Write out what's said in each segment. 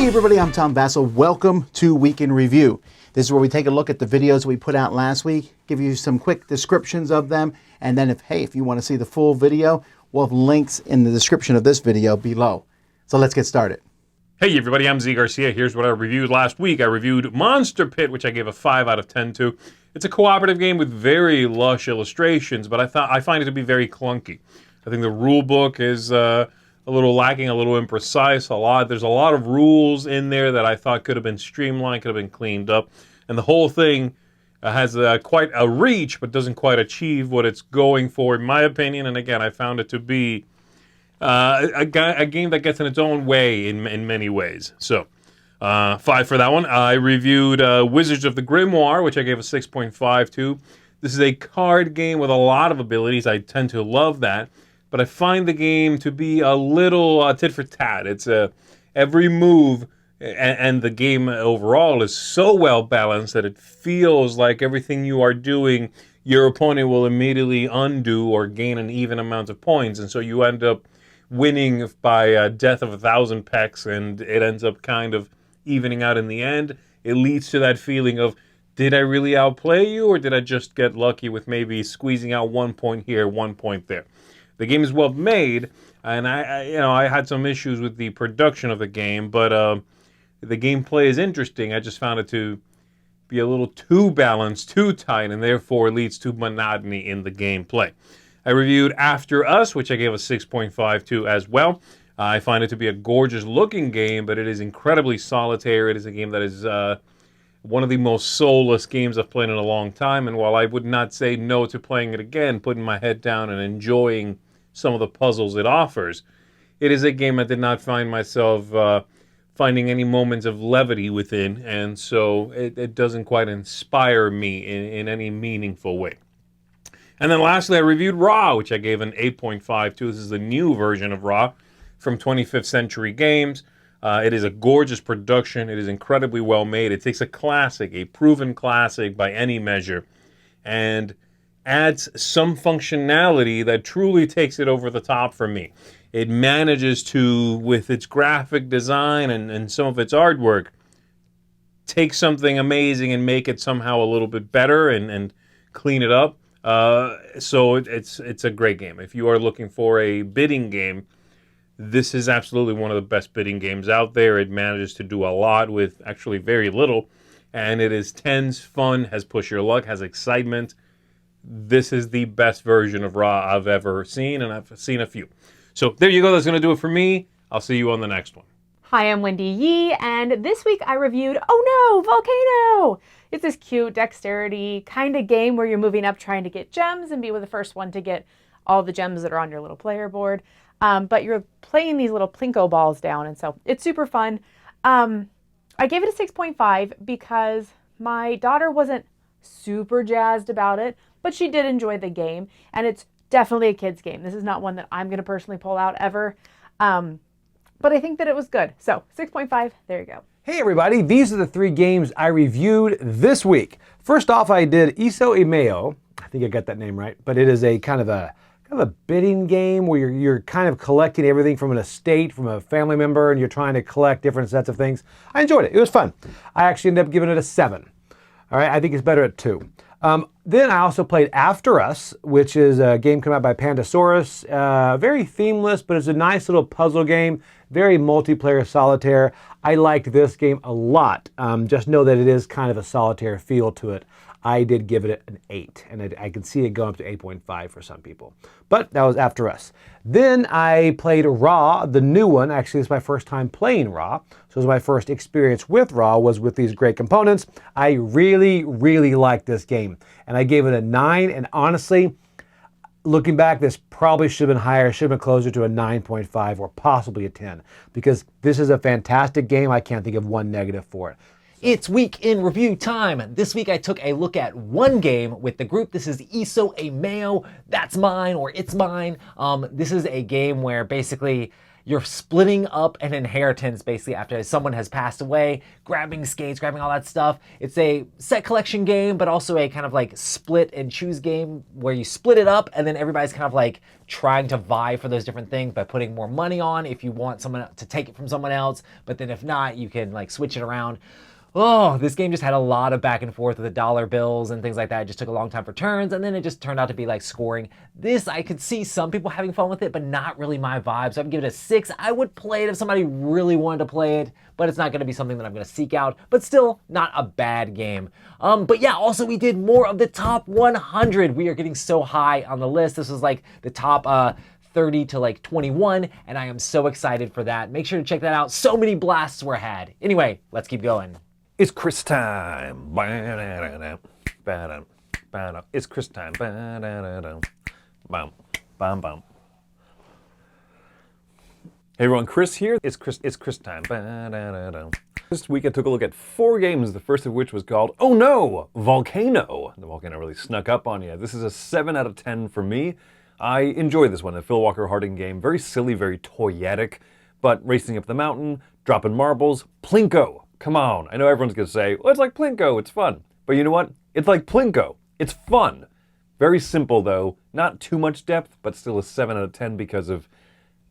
Hey everybody, I'm Tom Vassell. Welcome to Week in Review. This is where we take a look at the videos we put out last week, give you some quick descriptions of them, and then if you want to see the full video, we'll have links in the description of this video below. So let's get started. Hey everybody, I'm Z Garcia. Here's what I reviewed last week. I reviewed Monster Pit, which I gave a 5 out of 10 to. It's a cooperative game with very lush illustrations, but I find it to be very clunky. I think the rule book is a little lacking, a little imprecise. There's a lot of rules in there that I thought could have been streamlined, could have been cleaned up, and the whole thing has quite a reach, but doesn't quite achieve what it's going for, in my opinion. And again, I found it to be a game that gets in its own way in many ways. So, 5 for that one. I reviewed Wizards of the Grimoire, which I gave a 6.5 to. This is a card game with a lot of abilities. I tend to love that, but I find the game to be a little tit for tat. It's every move and the game overall is so well balanced that it feels like everything you are doing, your opponent will immediately undo or gain an even amount of points, and so you end up winning by death of 1,000 pecks, and it ends up kind of evening out in the end. It leads to that feeling of, did I really outplay you, or did I just get lucky with maybe squeezing out 1 point here, 1 point there? The game is well made, and I had some issues with the production of the game, but the gameplay is interesting. I just found it to be a little too balanced, too tight, and therefore leads to monotony in the gameplay. I reviewed After Us, which I gave a 6.5 to as well. I find it to be a gorgeous looking game, but it is incredibly solitary. It is a game that is one of the most soulless games I've played in a long time, and while I would not say no to playing it again, putting my head down and enjoying some of the puzzles it offers, it is a game I did not find myself finding any moments of levity within, and so it doesn't quite inspire me in any meaningful way. And then lastly, I reviewed Raw, which I gave an 8.5 to. This is the new version of Raw from 25th Century Games. It is a gorgeous production. It is incredibly well made. It takes a classic, a proven classic by any measure, and adds some functionality that truly takes it over the top for me. It manages to, with its graphic design and some of its artwork, take something amazing and make it somehow a little bit better and clean it up. So it's a great game. If you are looking for a bidding game, this is absolutely one of the best bidding games out there. It manages to do a lot with actually very little, and it is tense, fun, has push your luck, has excitement. This is the best version of Raw I've ever seen, and I've seen a few. So there you go. That's going to do it for me. I'll see you on the next one. Hi, I'm Wendy Yee, and this week I reviewed Oh No, Volcano! It's this cute dexterity kind of game where you're moving up trying to get gems and be the first one to get all the gems that are on your little player board. But you're playing these little Plinko balls down, and so it's super fun. I gave it a 6.5 because my daughter wasn't super jazzed about it, but she did enjoy the game, and it's definitely a kid's game. This is not one that I'm going to personally pull out ever. But I think that it was good. So 6.5, there you go. Hey everybody, these are the 3 games I reviewed this week. First off, I did Isso e Mayo. I think I got that name right, but it is a kind of a bidding game where you're kind of collecting everything from an estate, from a family member, and you're trying to collect different sets of things. I enjoyed it. It was fun. I actually ended up giving it a 7. All right, I think it's better at 2. Then I also played After Us, which is a game come out by Pandasaurus. Very themeless, but it's a nice little puzzle game. Very multiplayer solitaire. I liked this game a lot. Just know that it is kind of a solitaire feel to it. I did give it an 8, and I can see it going up to 8.5 for some people. But that was After Us. Then I played Raw, the new one. Actually, it's my first time playing Raw. So it was my first experience with Raw was with these great components. I really, really liked this game. And I gave it a 9, and honestly, looking back, this probably should have been higher, should have been closer to a 9.5 or possibly a 10, because this is a fantastic game. I can't think of one negative for it. It's Week in Review time. This week I took a look at one game with the group. This is Isso e Mayo. That's mine, or it's mine. This is a game where basically You're splitting up an inheritance basically after someone has passed away, grabbing skates, grabbing all that stuff. It's a set collection game, but also a kind of like split and choose game where you split it up and then everybody's kind of like trying to vie for those different things by putting more money on if you want someone to take it from someone else, but then if not, you can like switch it around. Oh, this game just had a lot of back and forth with the dollar bills and things like that. It just took a long time for turns, and then it just turned out to be like scoring. This, I could see some people having fun with it, but not really my vibe. So I'm giving it a 6. I would play it if somebody really wanted to play it, but it's not going to be something that I'm going to seek out. But still, not a bad game. But yeah, also we did more of the top 100. We are getting so high on the list. This was like the top 30 to like 21, and I am so excited for that. Make sure to check that out. So many blasts were had. Anyway, let's keep going. It's Chris time. It's Chris time. Bum, bum, bum. Hey everyone, Chris here. It's Chris time. This week I took a look at 4 games, the first of which was called Oh No, Volcano. The volcano really snuck up on you. This is a 7 out of 10 for me. I enjoyed this one, a Phil Walker Harding game. Very silly, very toyetic, but racing up the mountain, dropping marbles, Plinko. Come on, I know everyone's going to say, well, it's like Plinko, it's fun. But you know what? It's like Plinko. It's fun. Very simple, though. Not too much depth, but still a 7 out of 10 because of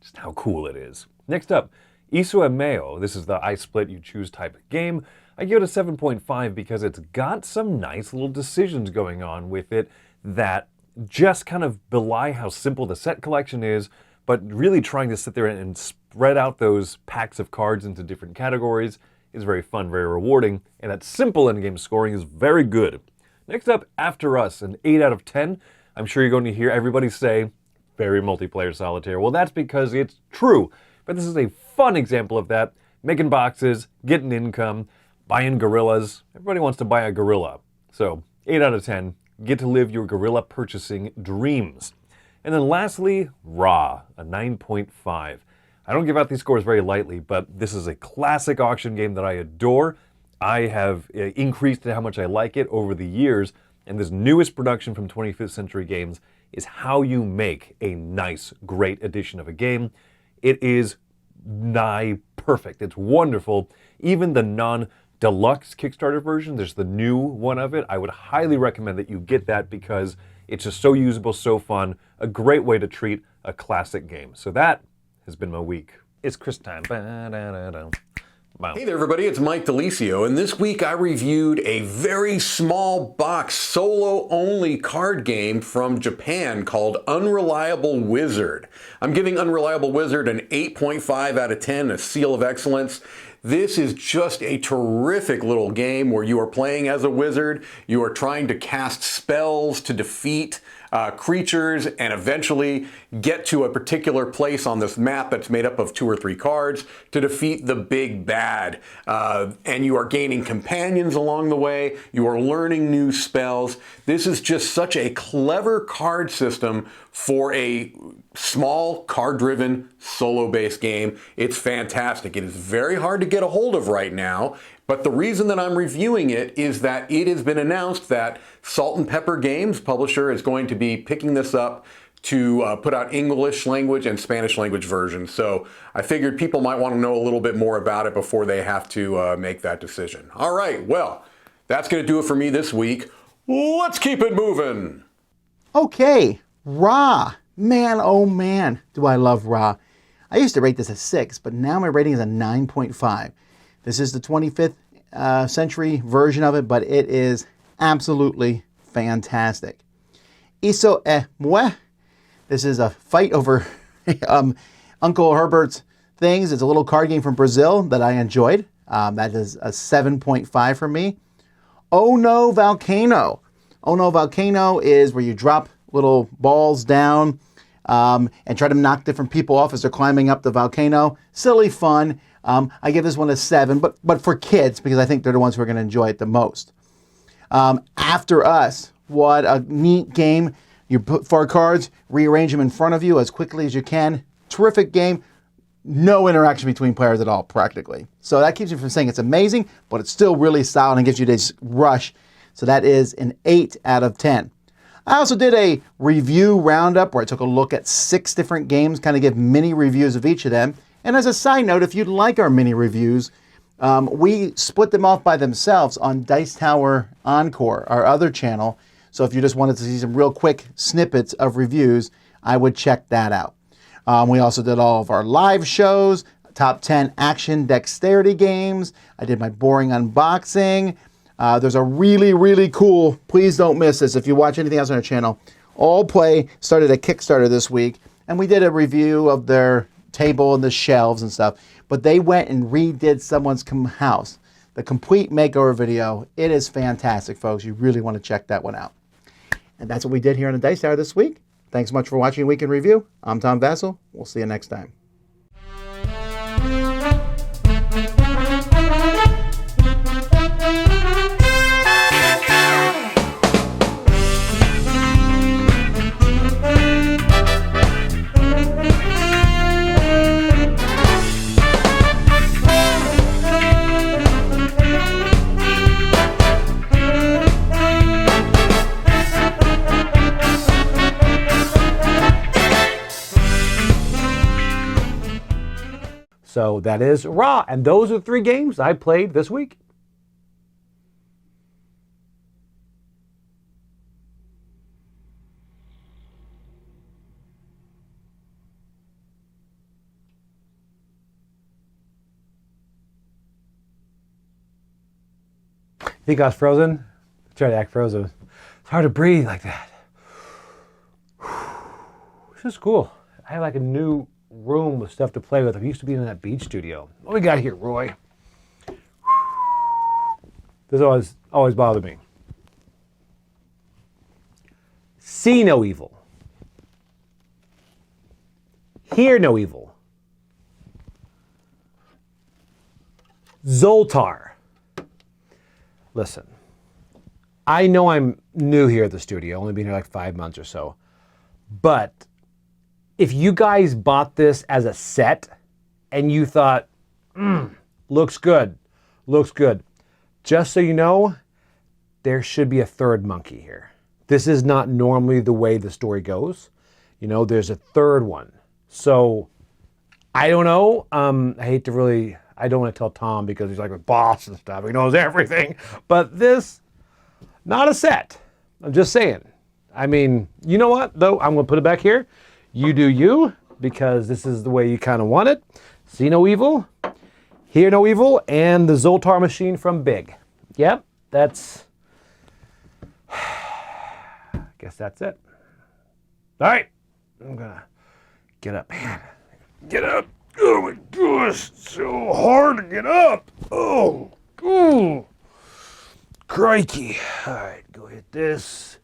just how cool it is. Next up, Isso. This is the I split, you choose type of game. I give it a 7.5 because it's got some nice little decisions going on with it that just kind of belie how simple the set collection is, but really trying to sit there and spread out those packs of cards into different categories is very fun, very rewarding, and that simple endgame scoring is very good. Next up, After Us, an 8 out of 10. I'm sure you're going to hear everybody say, very multiplayer solitaire. Well, that's because it's true, but this is a fun example of that. Making boxes, getting income, buying gorillas. Everybody wants to buy a gorilla. So, 8 out of 10. Get to live your gorilla purchasing dreams. And then lastly, Raw, a 9.5. I don't give out these scores very lightly, but this is a classic auction game that I adore. I have increased how much I like it over the years, and this newest production from 25th Century Games is how you make a nice, great edition of a game. It is nigh perfect. It's wonderful. Even the non-deluxe Kickstarter version, there's the new one of it. I would highly recommend that you get that because it's just so usable, so fun, a great way to treat a classic game. So that has been my week. It's Chris time. Hey there everybody, it's Mike Delisio, and this week I reviewed a very small box solo-only card game from Japan called Unreliable Wizard. I'm giving Unreliable Wizard an 8.5 out of 10, a seal of excellence. This is just a terrific little game where you are playing as a wizard, you are trying to cast spells to defeat creatures and eventually get to a particular place on this map that's made up of 2 or 3 cards to defeat the big bad. And you are gaining companions along the way. You are learning new spells. This is just such a clever card system for a small card-driven solo-based game. It's fantastic. It is very hard to get a hold of right now. But the reason that I'm reviewing it is that it has been announced that Salt and Pepper Games, publisher, is going to be picking this up to put out English language and Spanish language versions. So I figured people might want to know a little bit more about it before they have to make that decision. All right, well, that's going to do it for me this week. Let's keep it moving. Okay, Ra. Man, oh man, do I love Ra. I used to rate this a 6, but now my rating is a 9.5. This is the 25th century version of it, but it is absolutely fantastic. Isso. This is a fight over Uncle Herbert's things. It's a little card game from Brazil that I enjoyed. That is a 7.5 for me. Oh No, Volcano. Oh No, Volcano is where you drop little balls down and try to knock different people off as they're climbing up the volcano. Silly fun. I give this one a 7, but for kids, because I think they're the ones who are going to enjoy it the most. After Us, what a neat game. You put 4 cards, rearrange them in front of you as quickly as you can. Terrific game. No interaction between players at all, practically. So that keeps you from saying it's amazing, but it's still really solid and gives you this rush. So that is an 8 out of 10. I also did a review roundup where I took a look at 6 different games, kind of give mini reviews of each of them. And as a side note, if you'd like our mini reviews, we split them off by themselves on Dice Tower Encore, our other channel. So if you just wanted to see some real quick snippets of reviews, I would check that out. We also did all of our live shows, top 10 action dexterity games. I did my boring unboxing. There's a really, really cool, please don't miss this if you watch anything else on our channel. All Play started a Kickstarter this week, and we did a review of their table and the shelves and stuff. But they went and redid someone's house. The complete makeover video. It is fantastic, folks. You really want to check that one out. And that's what we did here on the Dice Tower this week. Thanks so much for watching Week in Review. I'm Tom Vassell. We'll see you next time. So that is Raw, and those are 3 games I played this week. Think I was frozen? Try to act frozen. It's hard to breathe like that. This is cool. I have like a new room with stuff to play with. I'm used to being in that beach studio. What we got here, Roy? This always bothered me. See no evil. Hear no evil. Zoltar. Listen, I know I'm new here at the studio, only been here like 5 months or so, but if you guys bought this as a set and you thought, looks good, just so you know, there should be a third monkey here. This is not normally the way the story goes. You know, there's a third one. So, I don't know. I don't want to tell Tom because he's like a boss and stuff. He knows everything. But this, not a set. I'm just saying. I mean, you know what, though? I'm going to put it back here. You do you, because this is the way you kind of want it. See no evil, hear no evil, and the Zoltar machine from Big. Yep, that's... I guess that's it. All right, I'm going to get up. Man, get up. Oh my gosh, it's so hard to get up. Oh, crikey. All right, go hit this.